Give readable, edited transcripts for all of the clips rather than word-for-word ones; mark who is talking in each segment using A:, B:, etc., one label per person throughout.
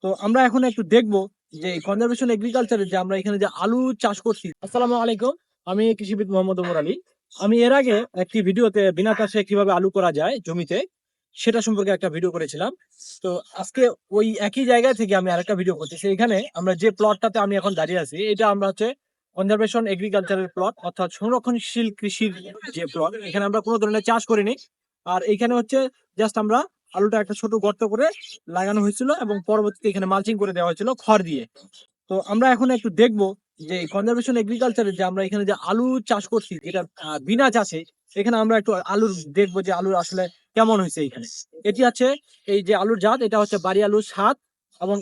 A: তো আমরা এখন একটু দেখবো যে কনজারভেশন এগ্রিকালচারে যে আমরা এখানে যে আলু চাষ করছি। আসসালামু আলাইকুম, আমি কৃষিবিদ মোহাম্মদ ওমর আলী। আমি এর আগে একটি ভিডিওতে বিনা চাষে কিভাবে আলু করা যায় জমিতে সেটা সম্পর্কে একটা ভিডিও করেছিলাম। তো আজকে ওই একই জায়গা থেকে আমি আরেকটা ভিডিও করতেছি। এখানে আমরা যে প্লটটাতে আমি এখন দাঁড়িয়ে আছি এটা আমরা হচ্ছে কনজারভেশন এগ্রিকালচারের প্লট, অর্থাৎ সংরক্ষণশীল কৃষির যে প্লট। এখানে আমরা কোনো ধরনের চাষ করিনি। আর এখানে হচ্ছে জাস্ট আমরা আলুটা একটা ছোট গর্ত করে লাগানো হয়েছিল এবং পরবর্তীতে এখানে মালচিং করে দেওয়া হয়েছিল খড় দিয়ে। তো আমরা এখন একটু দেখবো যে কনজারভেশন এগ্রিকালচারে যে আমরা এখানে যে আলু চাষ করছি যেটা বিনা চাষে, এখানে আমরা একটু আলুর দেখবো যে আলুর আসলে কেমন হয়েছে এখানে। এটি আছে এই যে আলুর জাত, এটা হচ্ছে বাড়ি আলু 7। এবং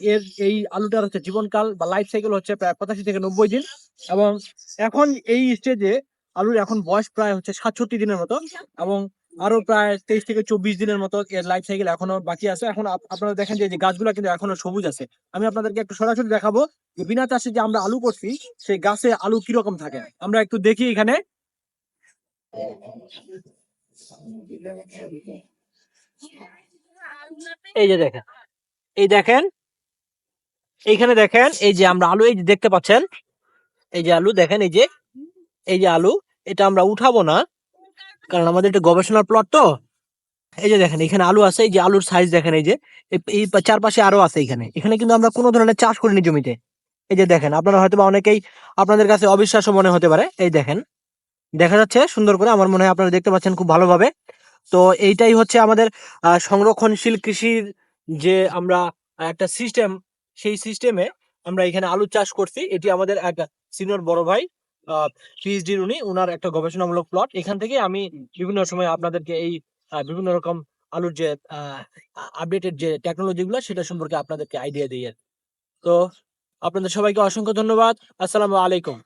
A: এই আলুটার হচ্ছে জীবনকাল বা লাইফ সাইকেল হচ্ছে প্রায় 85 থেকে 90 দিন। এবং এখন এই স্টেজে আলুর এখন বয়স প্রায় হচ্ছে 67 দিনের মতো। এবং আরো প্রায় 23 থেকে 24 দিনের মতো এর লাইফ সাইকেল এখনো বাকি আছে। এখন আপনারা দেখেন যে যে গাছগুলো কিন্তু এখনো সবুজ আছে। আমি আপনাদেরকে একটু সরাসরি দেখাবো যে বিনা চাষে যে আমরা আলু করছি সেই গাছে আলু কিরকম থাকে। আমরা একটু দেখি এখানে। এই যে দেখেন, এই দেখেন, এইখানে দেখেন এই যে আমরা আলু এই যে দেখতে পাচ্ছেন, এই যে আলু দেখেন, এই যে আলু, এটা আমরা উঠাবো না কারণ আমাদের এটা গবেষণার প্লট। তো এই যে দেখেন এখানে আলু আছে, এই যে আলুর সাইজ দেখেন, এই যে এই চারপাশে আরো আছে। এখানে এখানে কিন্তু আমরা কোনো ধরনের চাষ করিনি জমিতে। এই যে দেখেন, আপনারা হয়তো বা অনেকেই আপনাদের কাছে অবিশ্বাস্য মনে হতে পারে। এই দেখেন, দেখা যাচ্ছে সুন্দর করে, আমার মনে হয় আপনারা দেখতে পাচ্ছেন খুব ভালোভাবে। তো এইটাই হচ্ছে আমাদের সংরক্ষণশীল কৃষির যে আমরা একটা সিস্টেম, সেই সিস্টেমে আমরা এখানে আলু চাষ করছি। এটি আমাদের এক সিনিয়র বড় ভাই পিএইচডি উনার একটা গবেষণামূলক প্লট। এখান থেকে আমি বিভিন্ন সময় আপনাদেরকে এই বিভিন্ন রকম আলুর যে আপডেটেড যে টেকনোলজি গুলো সেটা সম্পর্কে আপনাদেরকে আইডিয়া দিই আর কি। তো আপনাদের সবাইকে অসংখ্য ধন্যবাদ। আসসালামু আলাইকুম।